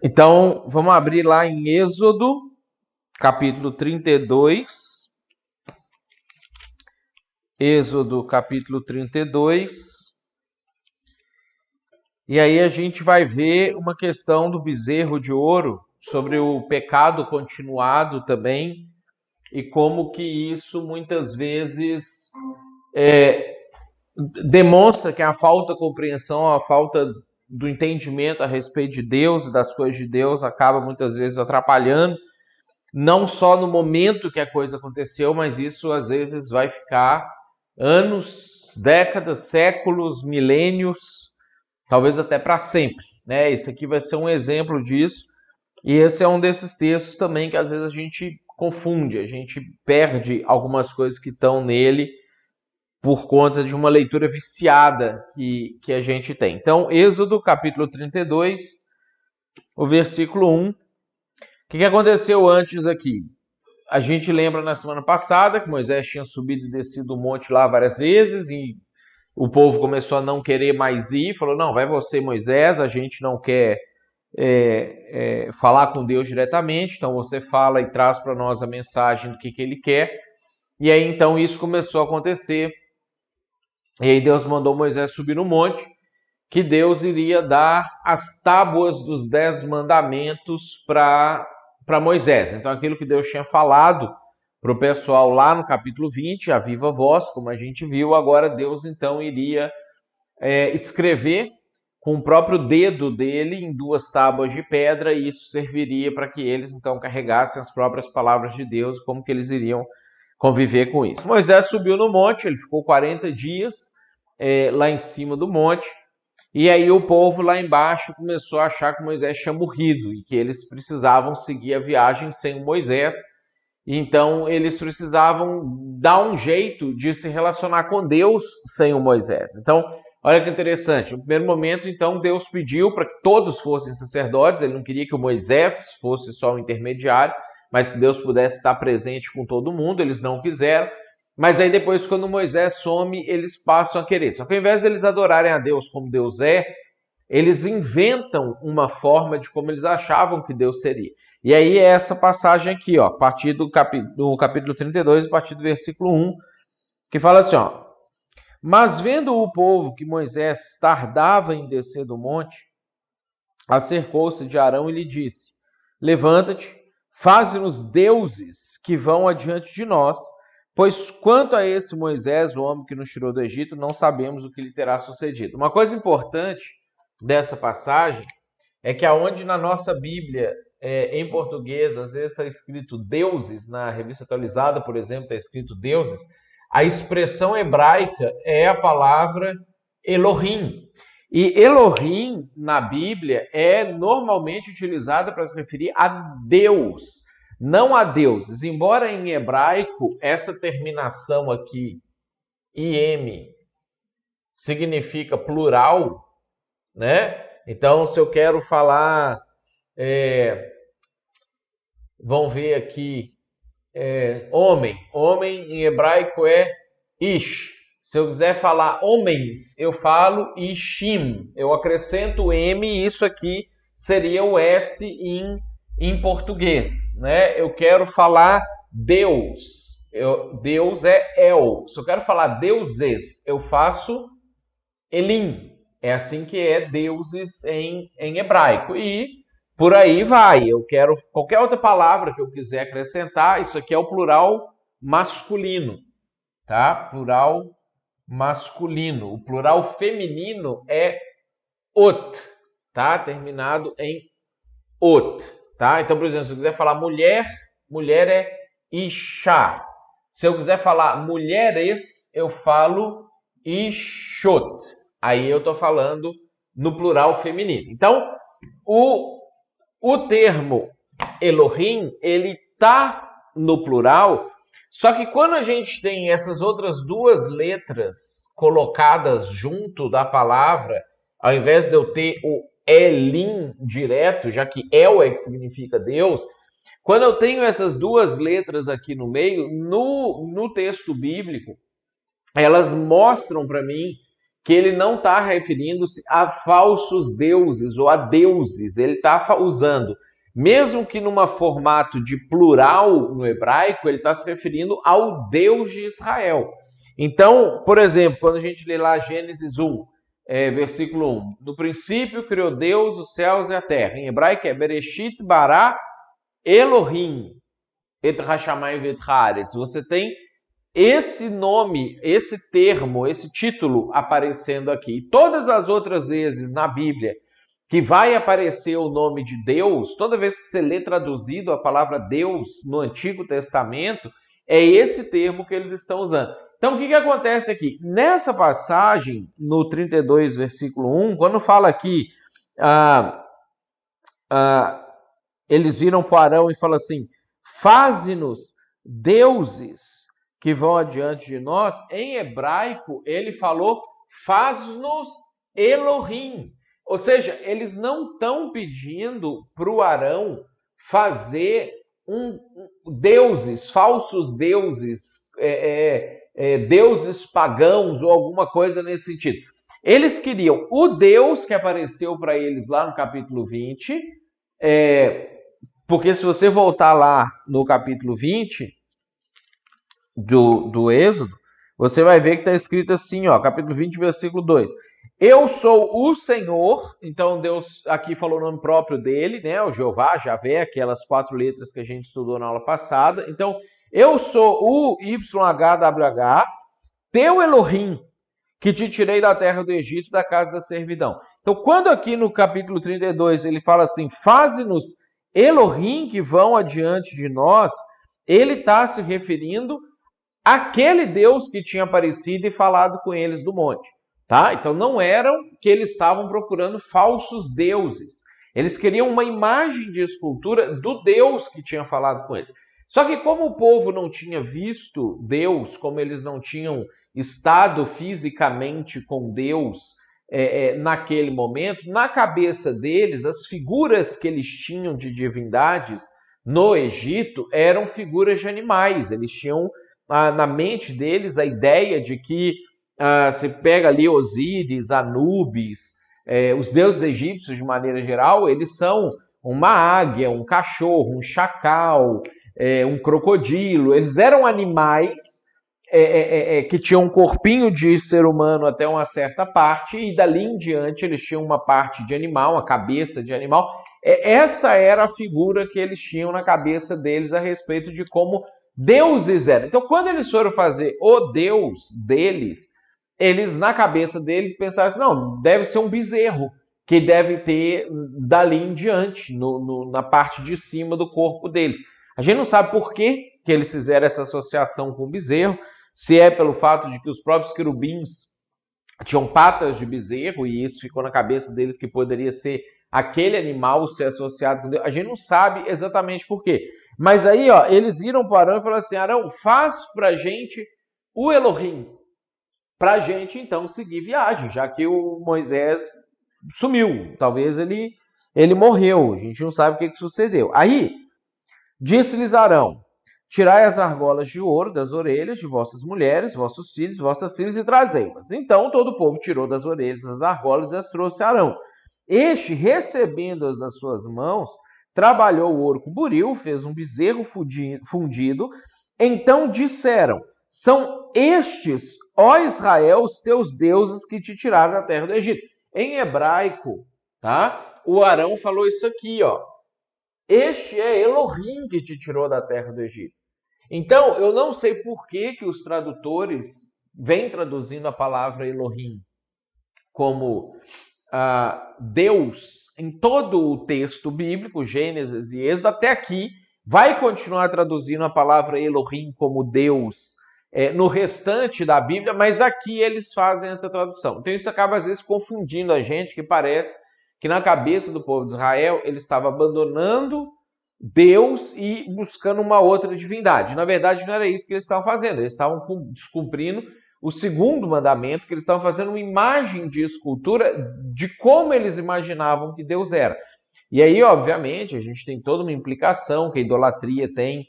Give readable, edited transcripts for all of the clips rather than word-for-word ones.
Então, vamos abrir lá em Êxodo, capítulo 32. Êxodo, capítulo 32. E aí a gente vai ver uma questão do bezerro de ouro, sobre o pecado continuado também, e como que isso muitas vezes demonstra que a falta de compreensão, a falta do entendimento a respeito de Deus e das coisas de Deus acaba muitas vezes atrapalhando, não só no momento que a coisa aconteceu, mas isso às vezes vai ficar anos, décadas, séculos, milênios, talvez até para sempre, né? Esse aqui vai ser um exemplo disso, e esse é um desses textos também que às vezes a gente confunde, a gente perde algumas coisas que estão nele por conta de uma leitura viciada que a gente tem. Então, Êxodo, capítulo 32, o versículo 1. O que aconteceu antes aqui? A gente lembra na semana passada que Moisés tinha subido e descido o monte lá várias vezes e o povo começou a não querer mais ir, falou, não, vai você, Moisés, a gente não quer falar com Deus diretamente, então você fala e traz para nós a mensagem do que ele quer. E aí então isso começou a acontecer. E aí Deus mandou Moisés subir no monte, que Deus iria dar as tábuas dos 10 mandamentos para Moisés. Então aquilo que Deus tinha falado para o pessoal lá no capítulo 20, a viva voz, como a gente viu, agora Deus então iria escrever com o próprio dedo dele em 2 tábuas de pedra, e isso serviria para que eles então carregassem as próprias palavras de Deus, como que eles iriam conviver com isso. Moisés subiu no monte, ele ficou 40 dias lá em cima do monte, e aí o povo lá embaixo começou a achar que Moisés tinha morrido e que eles precisavam seguir a viagem sem Moisés. Então eles precisavam dar um jeito de se relacionar com Deus sem o Moisés. Então, olha que interessante. No primeiro momento, então, Deus pediu para que todos fossem sacerdotes. Ele não queria que o Moisés fosse só o intermediário, mas que Deus pudesse estar presente com todo mundo. Eles não quiseram. Mas aí depois, quando Moisés some, eles passam a querer. Só que ao invés deles adorarem a Deus como Deus é, eles inventam uma forma de como eles achavam que Deus seria. E aí é essa passagem aqui, ó, a partir do capítulo 32, a partir do versículo 1, que fala assim, ó: Mas vendo o povo que Moisés tardava em descer do monte, acercou-se de Arão e lhe disse: Levanta-te, faze-nos deuses que vão adiante de nós, pois quanto a esse Moisés, o homem que nos tirou do Egito, não sabemos o que lhe terá sucedido. Uma coisa importante dessa passagem é que aonde na nossa Bíblia, em português, às vezes está escrito deuses, na revista atualizada, por exemplo, está escrito deuses, a expressão hebraica é a palavra Elohim. E Elohim, na Bíblia, é normalmente utilizada para se referir a Deus, não a deuses. Embora em hebraico, essa terminação aqui, im, significa plural, né? Então, se eu quero falar, vão ver aqui, homem. Homem em hebraico é ish. Se eu quiser falar homens, eu falo ishim. Eu acrescento m e isso aqui seria o s em português, né? Eu quero falar Deus. Deus é El. Se eu quero falar deuses, eu faço Elim. É assim que é deuses em hebraico. E por aí vai. Eu quero qualquer outra palavra que eu quiser acrescentar. Isso aqui é o plural masculino, tá? Plural masculino. O plural feminino é ot, tá? Terminado em ot, tá? Então, por exemplo, se eu quiser falar mulher, mulher é isha. Se eu quiser falar mulheres, eu falo ishot. Aí eu estou falando no plural feminino. Então, o termo Elohim, ele está no plural, só que quando a gente tem essas outras 2 letras colocadas junto da palavra, ao invés de eu ter o Elim direto, já que El é que significa Deus, quando eu tenho essas 2 letras aqui no meio, no texto bíblico, elas mostram para mim que ele não está referindo-se a falsos deuses ou a deuses. Ele está usando, mesmo que numa formato de plural no hebraico, ele está se referindo ao Deus de Israel. Então, por exemplo, quando a gente lê lá Gênesis 1, versículo 1, no princípio criou Deus os céus e a terra. Em hebraico é Bereshit bara Elohim et hashamayim v'et haaretz. Você tem esse nome, esse termo, esse título aparecendo aqui. E todas as outras vezes na Bíblia que vai aparecer o nome de Deus, toda vez que você lê traduzido a palavra Deus no Antigo Testamento, é esse termo que eles estão usando. Então, o que acontece aqui? Nessa passagem, no 32, versículo 1, quando fala aqui, eles viram para Arão e falam assim, faze-nos deuses que vão adiante de nós. Em hebraico, ele falou, faz-nos Elohim. Ou seja, eles não estão pedindo para o Arão fazer deuses, falsos deuses, deuses pagãos ou alguma coisa nesse sentido. Eles queriam o Deus que apareceu para eles lá no capítulo 20, porque se você voltar lá no capítulo 20 do Êxodo, você vai ver que está escrito assim, ó, capítulo 20, versículo 2. Eu sou o Senhor, então Deus aqui falou o nome próprio dele, né? O Jeová, Javé, aquelas 4 letras que a gente estudou na aula passada. Então, eu sou o YHWH, teu Elohim, que te tirei da terra do Egito, da casa da servidão. Então, quando aqui no capítulo 32 ele fala assim, faze-nos Elohim que vão adiante de nós, ele está se referindo àquele Deus que tinha aparecido e falado com eles do monte. Tá? Então não eram que eles estavam procurando falsos deuses. Eles queriam uma imagem de escultura do Deus que tinha falado com eles. Só que como o povo não tinha visto Deus, como eles não tinham estado fisicamente com Deus naquele momento, na cabeça deles, as figuras que eles tinham de divindades no Egito eram figuras de animais. Eles tinham na mente deles a ideia de que você pega ali Osíris, Anubis, os deuses egípcios de maneira geral, eles são uma águia, um cachorro, um chacal, um crocodilo. Eles eram animais que tinham um corpinho de ser humano até uma certa parte e dali em diante eles tinham uma parte de animal, uma cabeça de animal. Essa era a figura que eles tinham na cabeça deles a respeito de como deuses eram. Então, quando eles foram fazer o Deus deles, eles, na cabeça deles, pensaram assim, não, deve ser um bezerro, que deve ter dali em diante, na parte de cima do corpo deles. A gente não sabe por que eles fizeram essa associação com o bezerro, se é pelo fato de que os próprios querubins tinham patas de bezerro, e isso ficou na cabeça deles que poderia ser aquele animal ser associado com Deus. A gente não sabe exatamente por quê. Mas aí, ó, eles viram para Arão e falaram assim, Arão, faz para a gente o Elohim, para a gente, então, seguir viagem, já que o Moisés sumiu. Talvez ele morreu. A gente não sabe o que sucedeu. Aí, disse-lhes Arão, tirai as argolas de ouro das orelhas de vossas mulheres, vossos filhos, vossas filhas, e trazei-las. Então, todo o povo tirou das orelhas as argolas e as trouxe a Arão. Este, recebendo-as das suas mãos, trabalhou o ouro com buril, fez um bezerro fundido. Então disseram, são estes, ó Israel, os teus deuses que te tiraram da terra do Egito. Em hebraico, tá? O Arão falou isso aqui, ó. Este é Elohim que te tirou da terra do Egito. Então, eu não sei por que os tradutores vêm traduzindo a palavra Elohim como Deus em todo o texto bíblico, Gênesis e Êxodo, até aqui, vai continuar traduzindo a palavra Elohim como Deus no restante da Bíblia, mas aqui eles fazem essa tradução. Então isso acaba às vezes confundindo a gente, que parece que na cabeça do povo de Israel ele estava abandonando Deus e buscando uma outra divindade. Na verdade não era isso que eles estavam fazendo, eles estavam descumprindo o segundo mandamento, que eles estavam fazendo uma imagem de escultura de como eles imaginavam que Deus era. E aí, obviamente, a gente tem toda uma implicação que a idolatria tem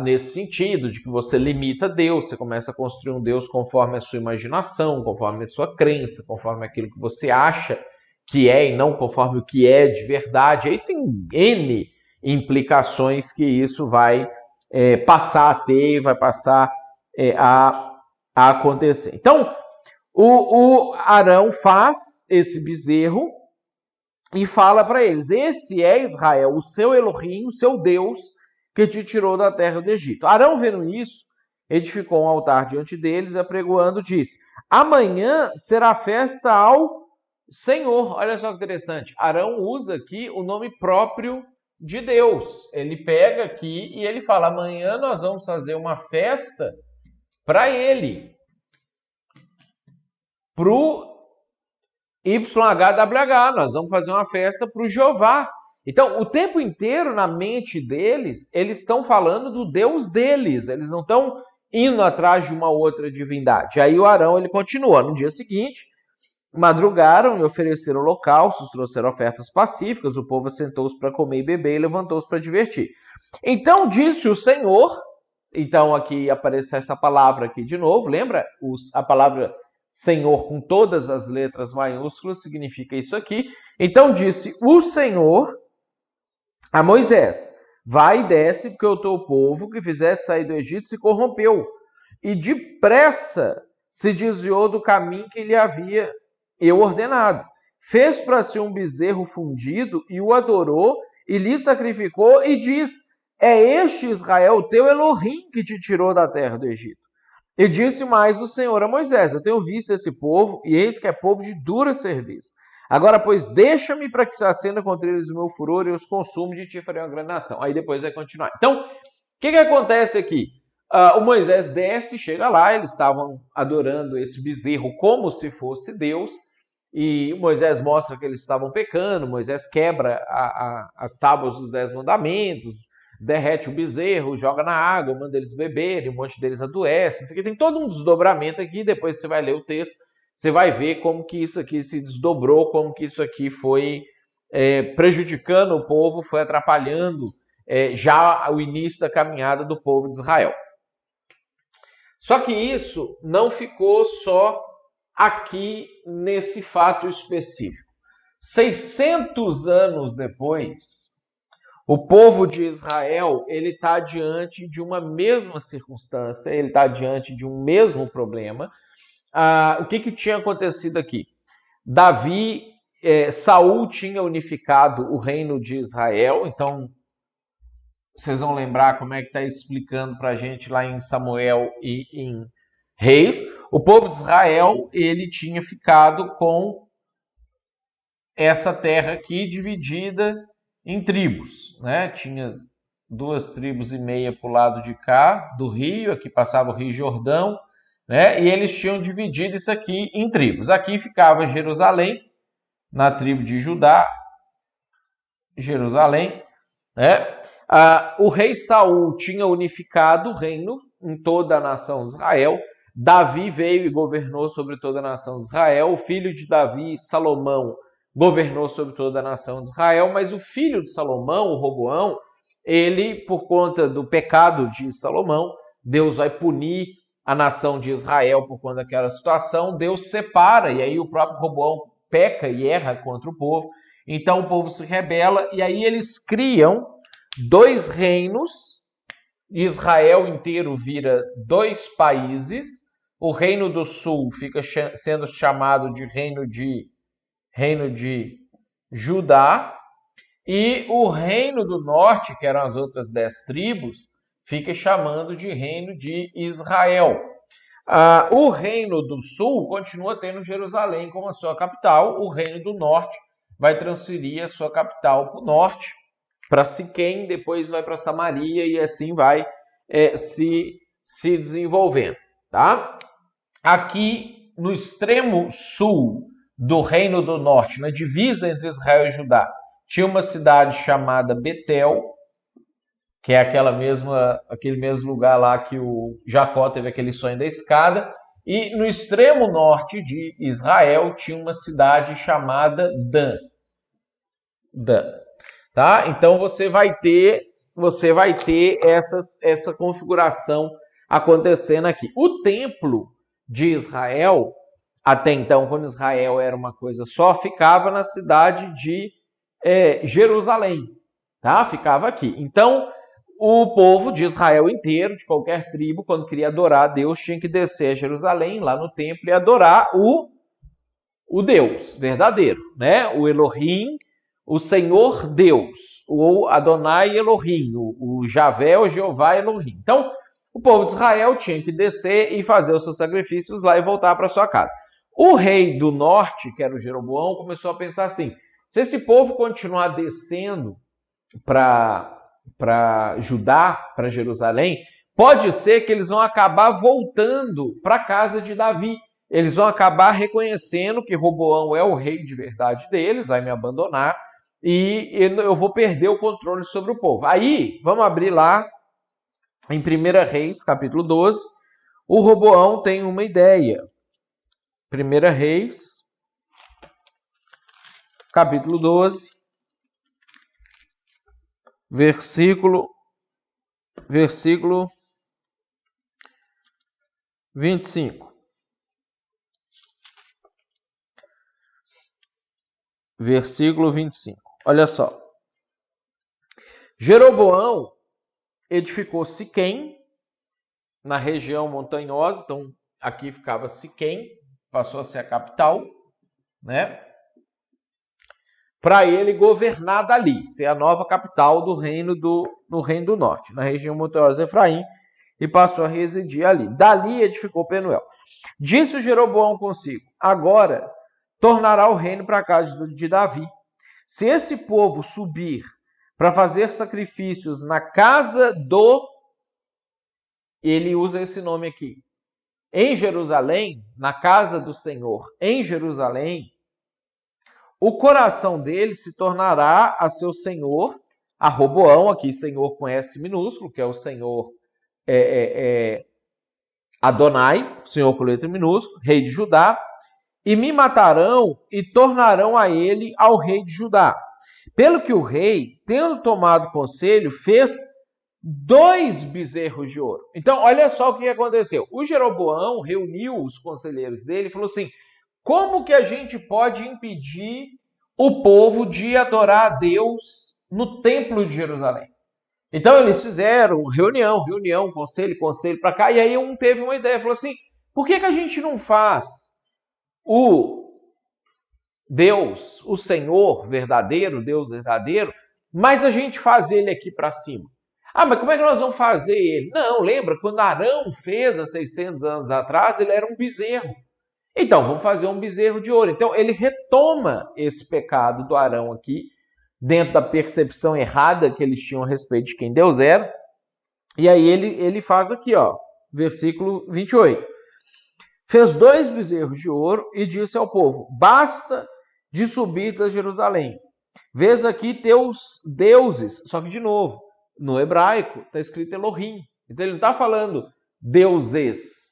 nesse sentido, de que você limita Deus, você começa a construir um Deus conforme a sua imaginação, conforme a sua crença, conforme aquilo que você acha que é e não conforme o que é de verdade. Aí tem N implicações que isso vai passar a ter, vai passar a acontecer. Então, o Arão faz esse bezerro e fala para eles: esse é Israel, o seu Elohim, o seu Deus, que te tirou da terra do Egito. Arão, vendo isso, edificou um altar diante deles, apregoando, disse: amanhã será festa ao Senhor. Olha só que interessante. Arão usa aqui o nome próprio de Deus. Ele pega aqui e ele fala: amanhã nós vamos fazer uma festa para ele, para o YHWH, nós vamos fazer uma festa para o Jeová. Então, o tempo inteiro na mente deles, eles estão falando do Deus deles, eles não estão indo atrás de uma outra divindade. Aí o Arão, ele continua: no dia seguinte, madrugaram e ofereceram holocaustos, trouxeram ofertas pacíficas, o povo assentou-se para comer e beber e levantou-se para divertir. Então disse o Senhor, então aqui aparece essa palavra aqui de novo, lembra? A palavra Senhor com todas as letras maiúsculas significa isso aqui. Então disse o Senhor a Moisés: vai e desce, porque o teu povo que fizesse sair do Egito se corrompeu e depressa se desviou do caminho que lhe havia eu ordenado. Fez para si um bezerro fundido e o adorou e lhe sacrificou e diz: é este Israel, teu Elohim, que te tirou da terra do Egito. E disse mais o Senhor a Moisés: eu tenho visto esse povo, e eis que é povo de dura serviço. Agora, pois, deixa-me para que se acenda contra eles o meu furor e os consumo, de ti farei uma grande nação. Aí depois vai continuar. Então, o que acontece aqui? O Moisés desce, chega lá, eles estavam adorando esse bezerro como se fosse Deus, e Moisés mostra que eles estavam pecando, Moisés quebra as tábuas dos 10 mandamentos, derrete o bezerro, joga na água, manda eles beberem, um monte deles adoece. Isso aqui tem todo um desdobramento aqui, depois você vai ler o texto, você vai ver como que isso aqui se desdobrou, como que isso aqui foi prejudicando o povo, foi atrapalhando já o início da caminhada do povo de Israel. Só que isso não ficou só aqui nesse fato específico. 600 anos depois, o povo de Israel, ele está diante de uma mesma circunstância, ele está diante de um mesmo problema. O que tinha acontecido aqui? Saul tinha unificado o reino de Israel, então vocês vão lembrar como é que está explicando para a gente lá em Samuel e em Reis. O povo de Israel, ele tinha ficado com essa terra aqui dividida em tribos, né? Tinha 2,5 tribos para o lado de cá do rio, aqui passava o Rio Jordão, né? E eles tinham dividido isso aqui em tribos. Aqui ficava Jerusalém, na tribo de Judá, Jerusalém, né? O rei Saul tinha unificado o reino em toda a nação de Israel. Davi veio e governou sobre toda a nação de Israel. O filho de Davi, Salomão, governou sobre toda a nação de Israel. Mas o filho de Salomão, o Roboão, ele, por conta do pecado de Salomão, Deus vai punir a nação de Israel por conta daquela situação. Deus separa, e aí o próprio Roboão peca e erra contra o povo. Então o povo se rebela, e aí eles criam 2 reinos. Israel inteiro vira 2 países. O reino do sul fica sendo chamado de reino de Judá, e o reino do norte, que eram as outras 10 tribos, fica chamando de reino de Israel. O reino do sul continua tendo Jerusalém como a sua capital. O reino do norte vai transferir a sua capital para o norte, para Siquém, depois vai para Samaria, e assim vai se desenvolvendo. Tá? Aqui no extremo sul do reino do norte, na divisa entre Israel e Judá, tinha uma cidade chamada Betel, que é aquele mesmo lugar lá que o Jacó teve aquele sonho da escada. E no extremo norte de Israel tinha uma cidade chamada Dan. Tá? Então você vai ter você vai ter essa configuração acontecendo aqui. O templo de Israel, até então, quando Israel era uma coisa só, ficava na cidade de Jerusalém, tá? Ficava aqui. Então, o povo de Israel inteiro, de qualquer tribo, quando queria adorar a Deus, tinha que descer a Jerusalém, lá no templo, e adorar o Deus verdadeiro, né? O Elohim, o Senhor Deus, o Adonai Elohim, o Javé, o Jeová Elohim. Então, o povo de Israel tinha que descer e fazer os seus sacrifícios lá e voltar para sua casa. O rei do norte, que era o Jeroboão, começou a pensar assim: se esse povo continuar descendo para Judá, para Jerusalém, pode ser que eles vão acabar voltando para a casa de Davi. Eles vão acabar reconhecendo que Roboão é o rei de verdade deles, vai me abandonar, e eu vou perder o controle sobre o povo. Aí, vamos abrir lá em 1 Reis, capítulo 12. O Roboão tem uma ideia. 1 Reis, capítulo 12, versículo 25. Versículo 25. Olha só. Jeroboão edificou Siquém, na região montanhosa. Então, aqui ficava Siquém, passou a ser a capital, né? Para ele governar dali, ser a nova capital do reino do norte, na região montanhosa de Efraim, e passou a residir ali. Dali edificou Penuel. Disse o Jeroboão consigo: agora tornará o reino para a casa de Davi. Se esse povo subir para fazer sacrifícios na casa do... Ele usa esse nome aqui. Em Jerusalém, na casa do Senhor, em Jerusalém, o coração dele se tornará a seu senhor, a Roboão, aqui Senhor com S minúsculo, que é o Senhor Adonai, Senhor com letra minúscula, rei de Judá, e me matarão e tornarão a ele ao rei de Judá. Pelo que o rei, tendo tomado conselho, fez 2 bezerros de ouro. Então, olha só o que aconteceu. O Jeroboão reuniu os conselheiros dele e falou assim: como que a gente pode impedir o povo de adorar a Deus no templo de Jerusalém? Então, eles fizeram reunião, conselho para cá, e aí um teve uma ideia, falou assim: por que a gente não faz o Deus, o Senhor verdadeiro, Deus verdadeiro, mas a gente faz ele aqui para cima? Ah, mas como é que nós vamos fazer ele? Não, lembra, quando Arão fez há 600 anos atrás, ele era um bezerro. Então, vamos fazer um bezerro de ouro. Então, ele retoma esse pecado do Arão aqui, dentro da percepção errada que eles tinham a respeito de quem Deus era. E aí ele faz aqui, ó, versículo 28. Fez 2 bezerros de ouro e disse ao povo: basta de subir a Jerusalém. Vês aqui teus deuses. Só que, de novo, no hebraico está escrito Elohim. Então, ele não está falando deuses.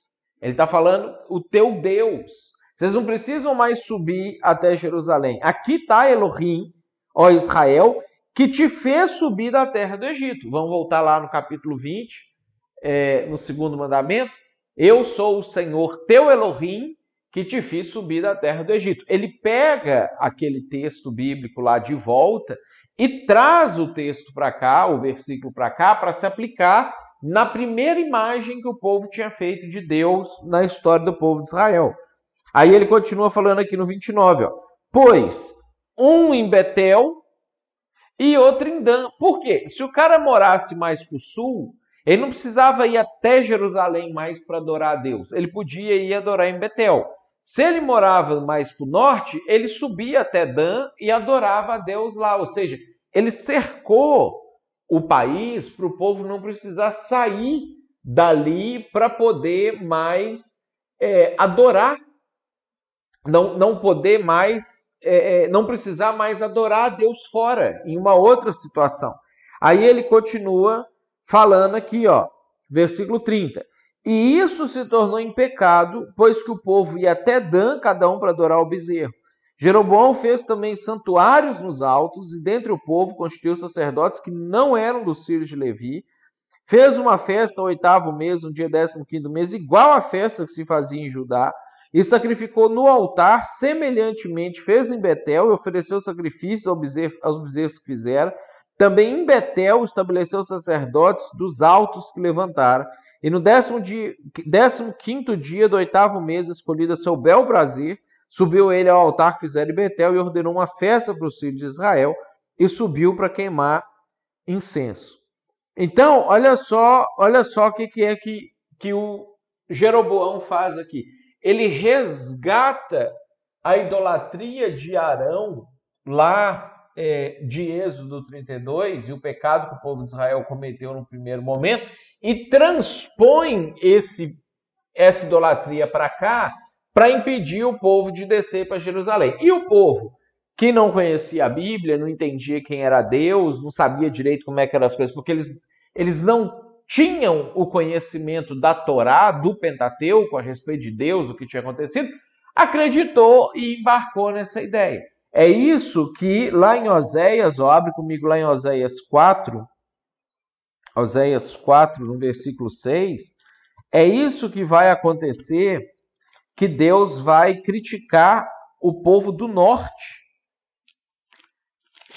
Ele está falando o teu Deus. Vocês não precisam mais subir até Jerusalém. Aqui está Elohim, ó Israel, que te fez subir da terra do Egito. Vamos voltar lá no capítulo 20, no 2º mandamento. Eu sou o Senhor teu Elohim, que te fiz subir da terra do Egito. Ele pega aquele texto bíblico lá de volta e traz o texto para cá, o versículo para cá, para se aplicar na primeira imagem que o povo tinha feito de Deus na história do povo de Israel. Aí ele continua falando aqui no 29, ó. Pois um em Betel e outro em Dan. Por quê? Se o cara morasse mais para o sul, ele não precisava ir até Jerusalém mais para adorar a Deus. Ele podia ir adorar em Betel. Se ele morava mais para o norte, ele subia até Dan e adorava a Deus lá. Ou seja, ele cercou o país para o povo não precisar sair dali para poder mais adorar. Não poder mais, não precisar mais adorar a Deus fora, em uma outra situação. Aí ele continua falando aqui, ó, versículo 30. E isso se tornou em pecado, pois que o povo ia até Dan, cada um para adorar o bezerro. Jeroboão fez também santuários nos altos, e dentre o povo constituiu sacerdotes que não eram dos filhos de Levi. Fez uma festa ao 8º mês, no dia 15º mês, igual à festa que se fazia em Judá, e sacrificou no altar, semelhantemente fez em Betel, e ofereceu sacrifícios aos bezerros que fizera. Também em Betel estabeleceu sacerdotes dos altos que levantaram. E no 15º dia do 8º mês, escolhido a seu bel prazer, subiu ele ao altar que fizera em Betel e ordenou uma festa para os filhos de Israel e subiu para queimar incenso. Então, olha só o que é que o Jeroboão faz aqui. Ele resgata a idolatria de Arão lá de Êxodo 32 e o pecado que o povo de Israel cometeu no primeiro momento e transpõe essa idolatria para cá para impedir o povo de descer para Jerusalém. E o povo que não conhecia a Bíblia, não entendia quem era Deus, não sabia direito como é que eram as coisas, porque eles não tinham o conhecimento da Torá, do Pentateuco, a respeito de Deus, o que tinha acontecido, acreditou e embarcou nessa ideia. É isso que lá em Oséias, abre comigo lá em Oséias 4, no versículo 6, é isso que vai acontecer, que Deus vai criticar o povo do norte,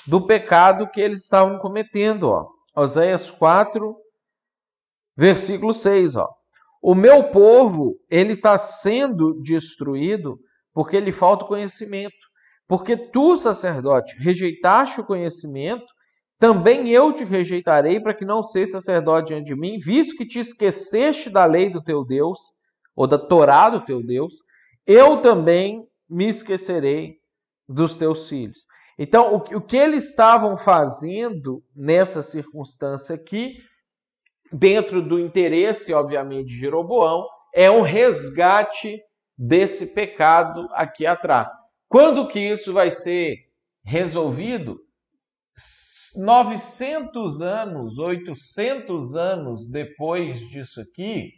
do pecado que eles estavam cometendo. Oséias 4, versículo 6. O meu povo, ele está sendo destruído porque lhe falta conhecimento. Porque tu, sacerdote, rejeitaste o conhecimento, também eu te rejeitarei para que não sejas sacerdote diante de mim, visto que te esqueceste da lei do teu Deus, ou da Torá do teu Deus, eu também me esquecerei dos teus filhos. Então, o que eles estavam fazendo nessa circunstância aqui, dentro do interesse, obviamente, de Jeroboão, é um resgate desse pecado aqui atrás. Quando que isso vai ser resolvido? 900 anos, 800 anos depois disso aqui,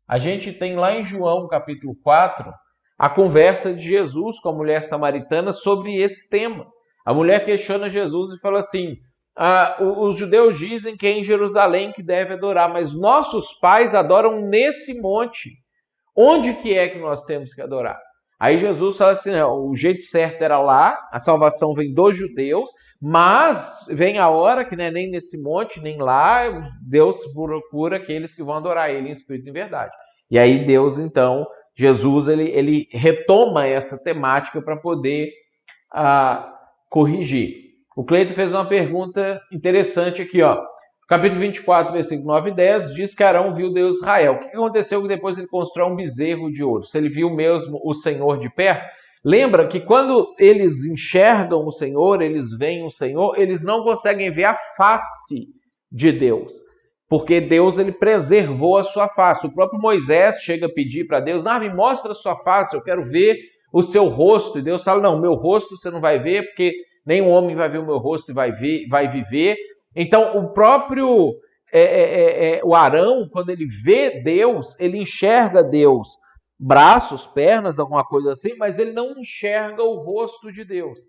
a gente tem lá em João, capítulo 4, a conversa de Jesus com a mulher samaritana sobre esse tema. A mulher questiona Jesus e fala assim, os judeus dizem que é em Jerusalém que deve adorar, mas nossos pais adoram nesse monte. Onde que é que nós temos que adorar? Aí Jesus fala assim, o jeito certo era lá, a salvação vem dos judeus, mas vem a hora que não é nem nesse monte, nem lá, Deus procura aqueles que vão adorar Ele em espírito e em verdade. E aí Deus, então, Jesus, ele retoma essa temática para poder corrigir. O Cleito fez uma pergunta interessante aqui, Capítulo 24, versículo 9 e 10, diz que Arão viu Deus de Israel. O que aconteceu que depois ele constrói um bezerro de ouro? Se ele viu mesmo o Senhor de perto, lembra que quando eles enxergam o Senhor, eles veem o Senhor, eles não conseguem ver a face de Deus. Porque Deus, ele preservou a sua face. O próprio Moisés chega a pedir para Deus, me mostra a sua face, eu quero ver o seu rosto. E Deus fala, não, meu rosto você não vai ver, porque nenhum homem vai ver o meu rosto e vai viver. Então, o próprio o Arão, quando ele vê Deus, ele enxerga Deus, braços, pernas, alguma coisa assim, mas ele não enxerga o rosto de Deus.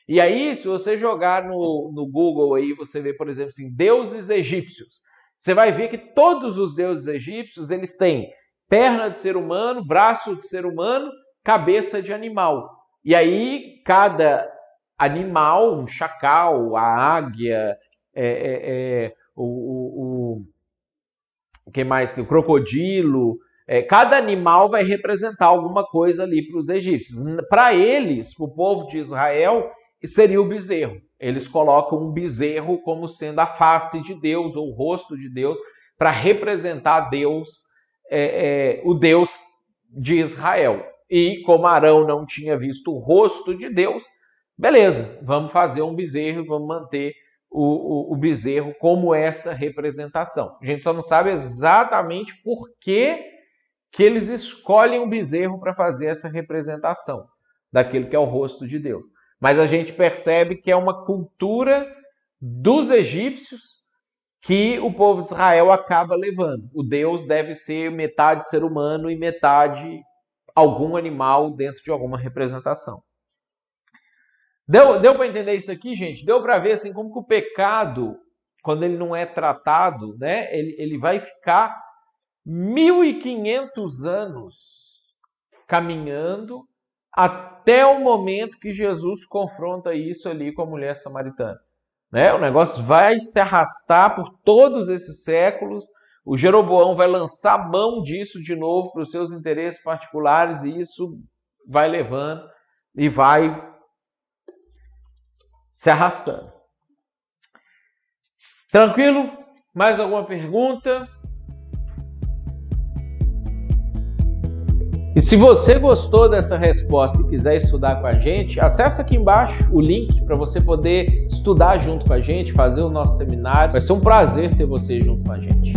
E aí, se você jogar no Google aí, você vê, por exemplo, assim, deuses egípcios. Você vai ver que todos os deuses egípcios, eles têm perna de ser humano, braço de ser humano, cabeça de animal. E aí, cada animal, um chacal, a águia, o que mais? O crocodilo. Cada animal vai representar alguma coisa ali para os egípcios. Para eles, para o povo de Israel, seria o bezerro. Eles colocam um bezerro como sendo a face de Deus, ou o rosto de Deus, para representar Deus, o Deus de Israel. E como Arão não tinha visto o rosto de Deus, beleza, vamos fazer um bezerro, vamos manter o bezerro como essa representação. A gente só não sabe exatamente por que eles escolhem um bezerro para fazer essa representação daquilo que é o rosto de Deus. Mas a gente percebe que é uma cultura dos egípcios que o povo de Israel acaba levando. O Deus deve ser metade ser humano e metade algum animal dentro de alguma representação. Deu para entender isso aqui, gente? Deu para ver assim como que o pecado, quando ele não é tratado, né, ele vai ficar 1.500 anos caminhando até o momento que Jesus confronta isso ali com a mulher samaritana. Né? O negócio vai se arrastar por todos esses séculos. O Jeroboão vai lançar mão disso de novo para os seus interesses particulares e isso vai levando e vai se arrastando. Tranquilo? Mais alguma pergunta? E se você gostou dessa resposta e quiser estudar com a gente, acessa aqui embaixo o link para você poder estudar junto com a gente, fazer o nosso seminário. Vai ser um prazer ter você junto com a gente.